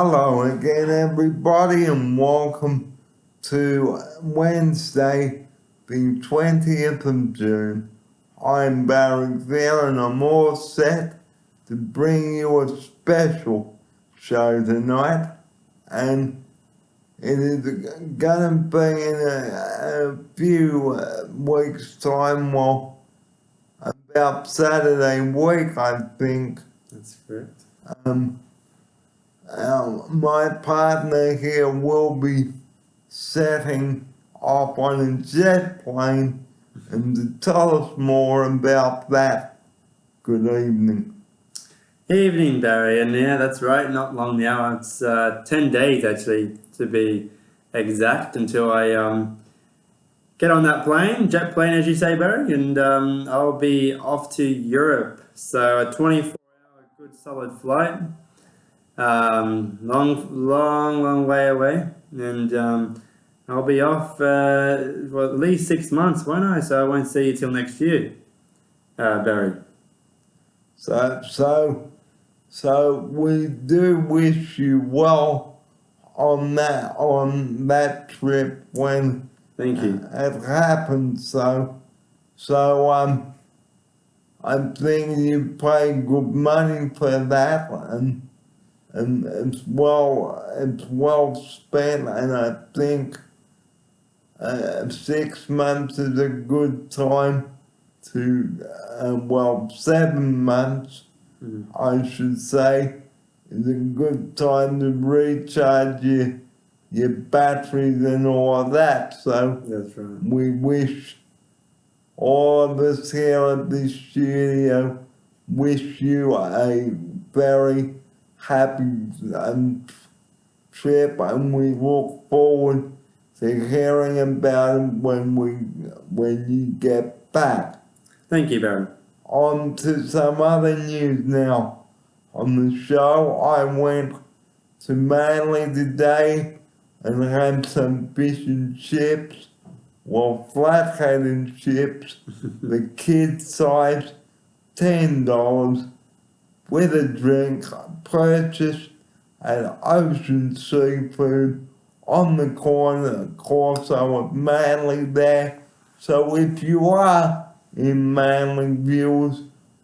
Hello again, everybody, and welcome to Wednesday, the 20th of June. I'm Barry Veal, and I'm all set to bring you a special show tonight. And it is going to be in a few weeks' time, well, about Saturday week, I think. That's correct. My partner here will be setting off on a jet plane, and to tell us more about that, good evening. Evening, Barry, and yeah, that's right, not long now. It's 10 days actually, to be exact, until I get on that plane, jet plane, as you say, Barry, and I'll be off to Europe. So a 24-hour good solid flight, long way away, and I'll be off for at least 6 months, won't I? So I won't see you till next year, Barry. So we do wish you well on that trip when Thank you. it happens. So I think you paid good money for that, and it's well spent, and I think 6 months is a good time to 7 months, I should say, is a good time to recharge your batteries and all of that. So That's right. we wish all of us here at the studio wish you a very happy trip, and we look forward to hearing about it when you get back. Thank you, Barry. On to some other news now. On the show, I went to Manly today and had some fish and chips. Well, flathead chips, the kid size, $10 with a drink, purchased at Ocean Seafood on the Corso of Manly there. So if you are in Manly, viewers,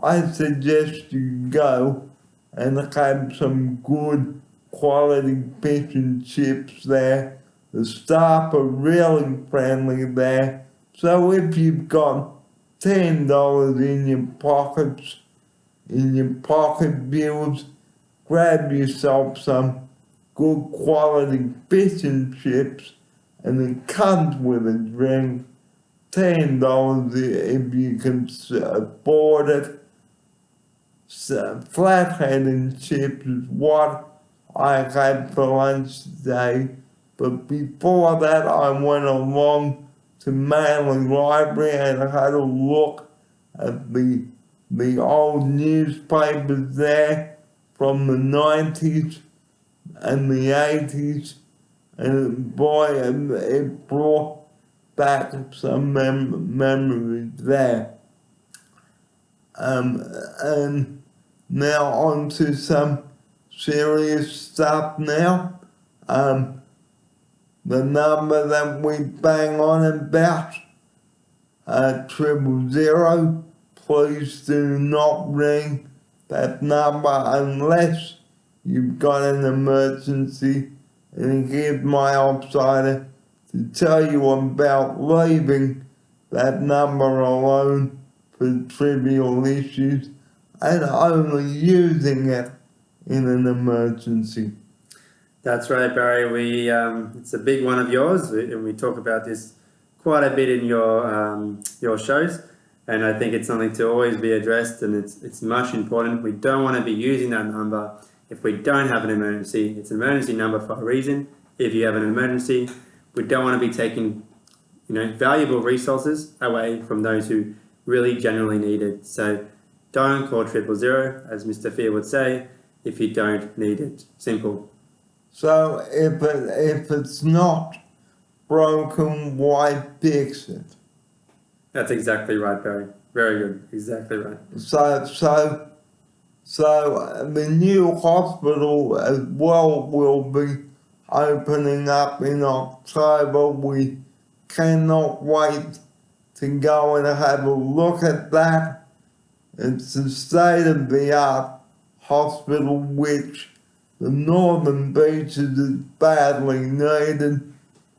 I suggest you go and have some good quality fish and chips there. The staff are really friendly there. So if you've got $10 in your pockets, viewers, grab yourself some good quality fish and chips, and it comes with a drink. $10 if you can afford it. So flathead and chips is what I had for lunch today. But before that, I went along to Manly Library and I had a look at the old newspapers there from the 90s and the 80s, and boy, it brought back some memories there. And now on to some serious stuff now. The number that we bang on about, 000, please do not ring that number unless you've got an emergency. And here's my outsider to tell you about leaving that number alone for trivial issues and only using it in an emergency. That's right, Barry. It's a big one of yours, and we talk about this quite a bit in your shows. And I think it's something to always be addressed, and it's much important. We don't want to be using that number if we don't have an emergency. It's an emergency number for a reason. If you have an emergency, we don't want to be taking, valuable resources away from those who really genuinely need it. So don't call 000, as Mr. Fear would say, if you don't need it. Simple. So if it's not broken, why fix it? That's exactly right, Barry. Very good. Exactly right. So the new hospital as well will be opening up in October. We cannot wait to go and have a look at that. It's a state-of-the-art hospital which the Northern Beaches is badly needed,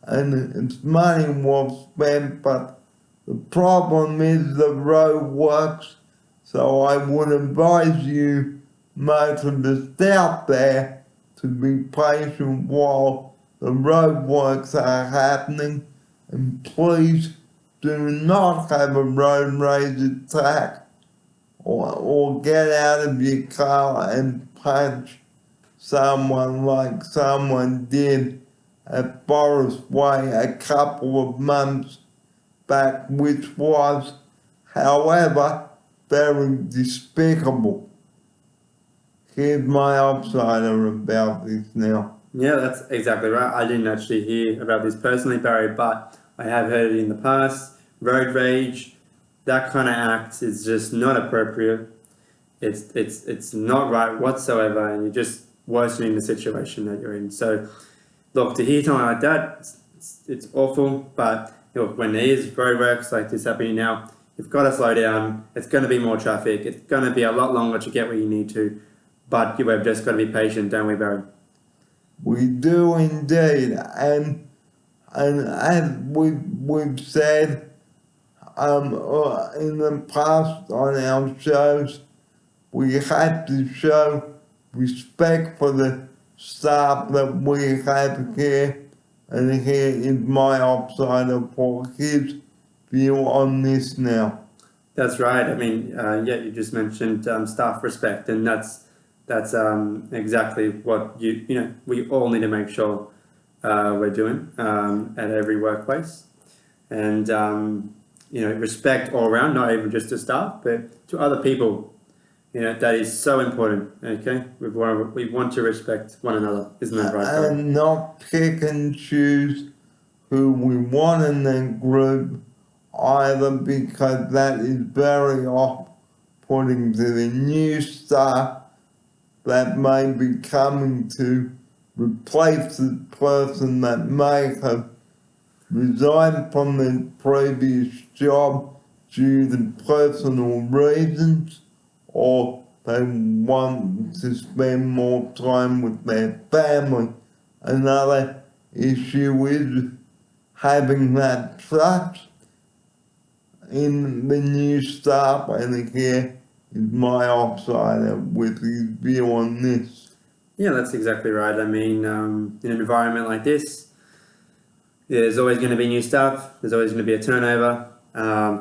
and it's money well spent, but the problem is the road works, so I would advise you motorists out there to be patient while the road works are happening, and please do not have a road rage attack or get out of your car and punch someone like someone did at Forest Way a couple of months back, which was, however, very despicable. Here's my outsider about this now. Yeah, that's exactly right. I didn't actually hear about this personally, Barry, but I have heard it in the past. Road rage, that kind of act is just not appropriate. It's not right whatsoever, and you're just worsening the situation that you're in. So, look, to hear something like that, it's awful. But look, when there is road works like this happening now, you've got to slow down. It's going to be more traffic. It's going to be a lot longer to get where you need to. But you've just got to be patient, don't we, Barry? We do indeed, and as we've said in the past on our shows, we have to show respect for the staff that we have here, and here is my outsider for his view on this now. That's right. I mean, you just mentioned staff respect, and that's exactly what we all need to make sure we're doing at every workplace, and respect all around, not even just to staff, but to other people. That is so important. Okay, we want to respect one another, isn't that right, Barry? And not pick and choose who we want in the group either, because that is very off-putting to the new staff that may be coming to replace the person that may have resigned from the previous job due to personal reasons, or they want to spend more time with their family. Another issue is having that trust in the new staff, and here is my outsider with his view on this. Yeah, that's exactly right. I mean, in an environment like this, there's always going to be new staff. There's always going to be a turnover.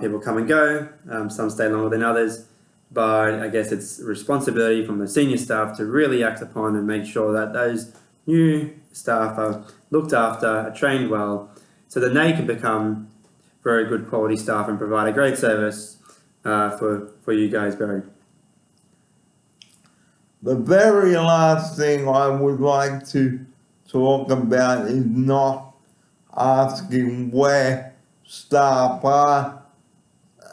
People come and go. Some stay longer than others. But I guess it's a responsibility from the senior staff to really act upon and make sure that those new staff are looked after, are trained well, so that they can become very good quality staff and provide a great service for you guys, Barry. The very last thing I would like to talk about is not asking where staff are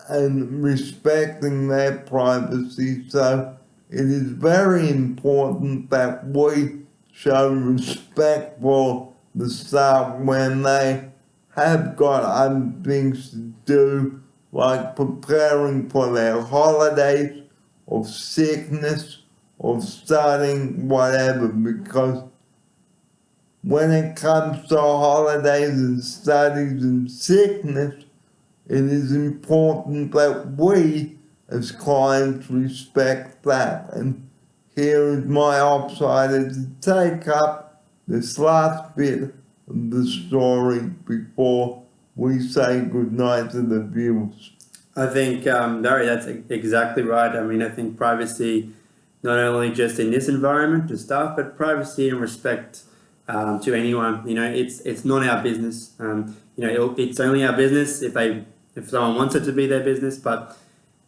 and respecting their privacy. So it is very important that we show respect for the staff when they have got other things to do, like preparing for their holidays or sickness or studying whatever, because when it comes to holidays and studies and sickness, it is important that we as clients respect that. And here is my outsider to take up this last bit of the story before we say goodnight to the viewers. I think, Barry, that's exactly right. I mean, I think privacy, not only just in this environment to staff, but privacy and respect to anyone. It's not our business. It's only our business if someone wants it to be their business, but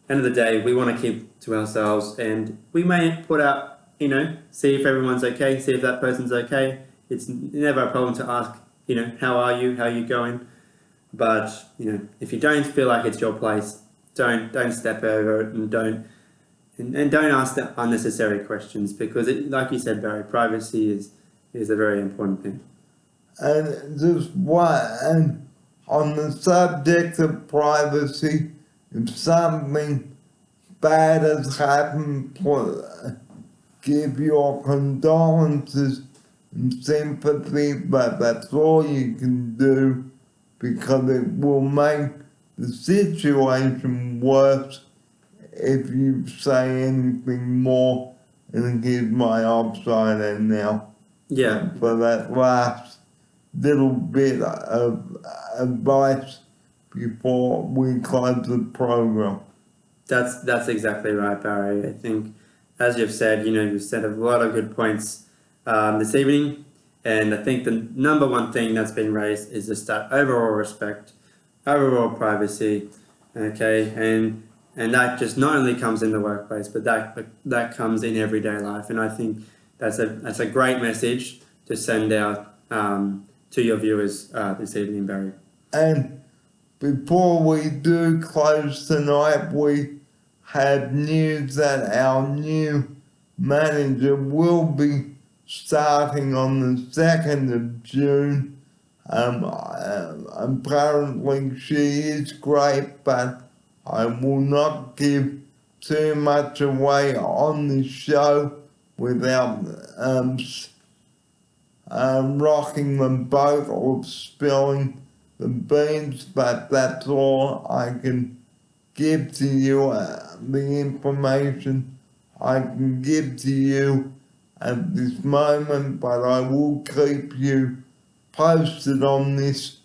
end of the day, we want to keep to ourselves, and we may put out, see if everyone's okay, see if that person's okay. It's never a problem to ask, how are you going? But, if you don't feel like it's your place, don't step over it, and don't and don't ask the unnecessary questions because, like you said, Barry, privacy is a very important thing. And just one, and on the subject of privacy, if something bad has happened, give your condolences and sympathy, but that's all you can do because it will make the situation worse if you say anything more. And here's my outsider now. Yeah. For that last little bit of advice before we close the program. That's exactly right, Barry. I think, as you've said, you've said a lot of good points this evening, and I think the number one thing that's been raised is just that overall respect, overall privacy, okay, and that just not only comes in the workplace, but that comes in everyday life, and I think that's a great message to send out to your viewers this evening, Barry. And before we do close tonight, we have news that our new manager will be starting on the 2nd of June. Apparently she is great, but I will not give too much away on the show without rocking the boat or spilling the beans, but that's all I can give to you, the information I can give to you at this moment, but I will keep you posted on this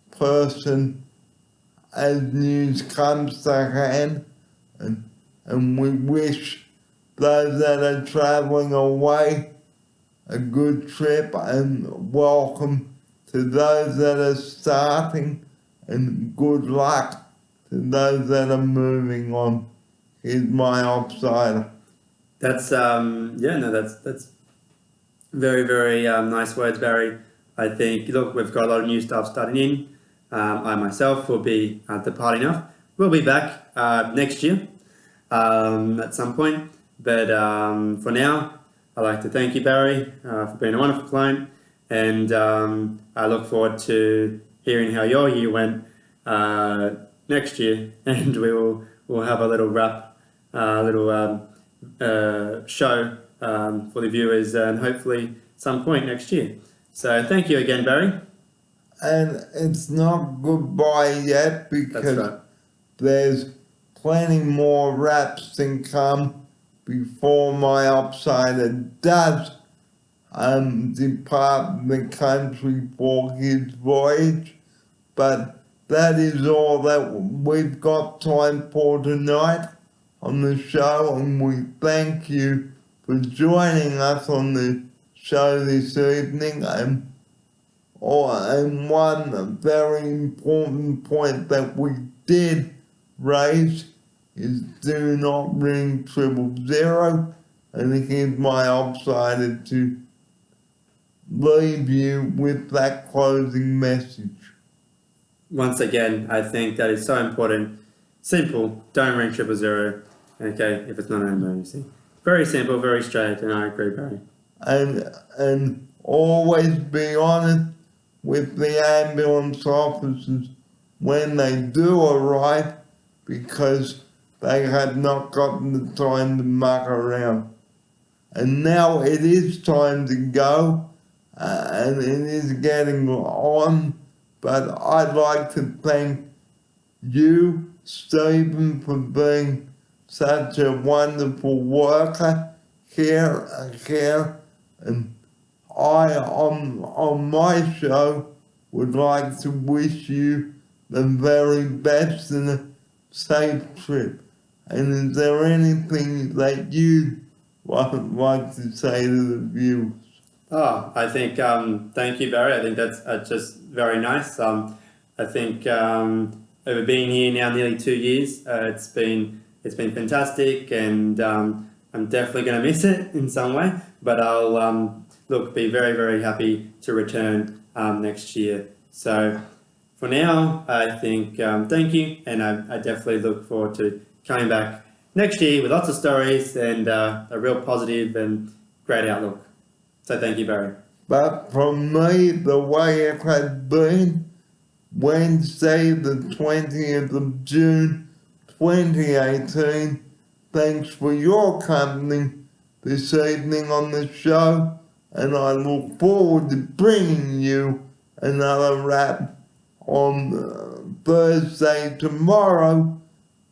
person as news comes to hand, and we wish those that are travelling away a good trip, and welcome to those that are starting, and good luck to those that are moving on. Here's my outsider. That's that's very, very nice words, Barry. I think, look, we've got a lot of new staff starting in. I myself will be departing off. We'll be back next year at some point. But for now, I'd like to thank you, Barry, for being a wonderful client. And I look forward to hearing how your year went next year. And we'll have a little wrap, show for the viewers, and hopefully some point next year. So thank you again, Barry. And it's not goodbye yet, because That's right. there's plenty more wraps to come before my outsider does depart the country for his voyage. But that is all that we've got time for tonight on the show, and we thank you for joining us on the show this evening. And one very important point that we did raise is do not ring 000, and here's my outsider to leave you with that closing message. Once again, I think that is so important. Simple, don't ring 000, okay, if it's not an emergency. Very simple, very straight, and I agree, Barry. And always be honest with the ambulance officers when they do arrive, because they have not gotten the time to muck around. And now it is time to go, and it is getting on, but I'd like to thank you, Stephen, for being such a wonderful worker here, and I, on my show, would like to wish you the very best and a safe trip. And is there anything that you'd like to say to the viewers? Oh, I think, thank you, Barry. I think that's just very nice. I think over being here now nearly 2 years, it's been fantastic, and I'm definitely going to miss it in some way, but I'll be very, very happy to return next year. So for now, I think thank you, and I definitely look forward to coming back next year with lots of stories and a real positive and great outlook. So thank you, Barry. But from me, the way it has been, Wednesday the 20th of June 2018, thanks for your company this evening on the show, and I look forward to bringing you another wrap on Thursday tomorrow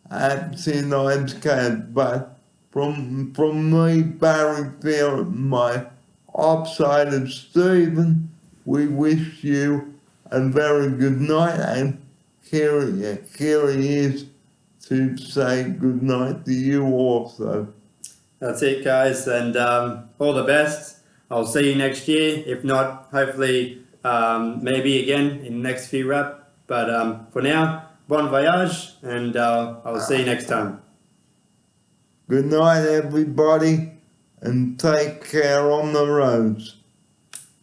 at St. Ives Cave. But from me, Barry Fair, and my offside of Stephen, we wish you a very good night, and here he is to say good night to you also. That's it, guys, and all the best. I'll see you next year. If not, hopefully, maybe again in the next few wrap. But for now, bon voyage, and I'll see you next time. Good night, everybody, and take care on the roads.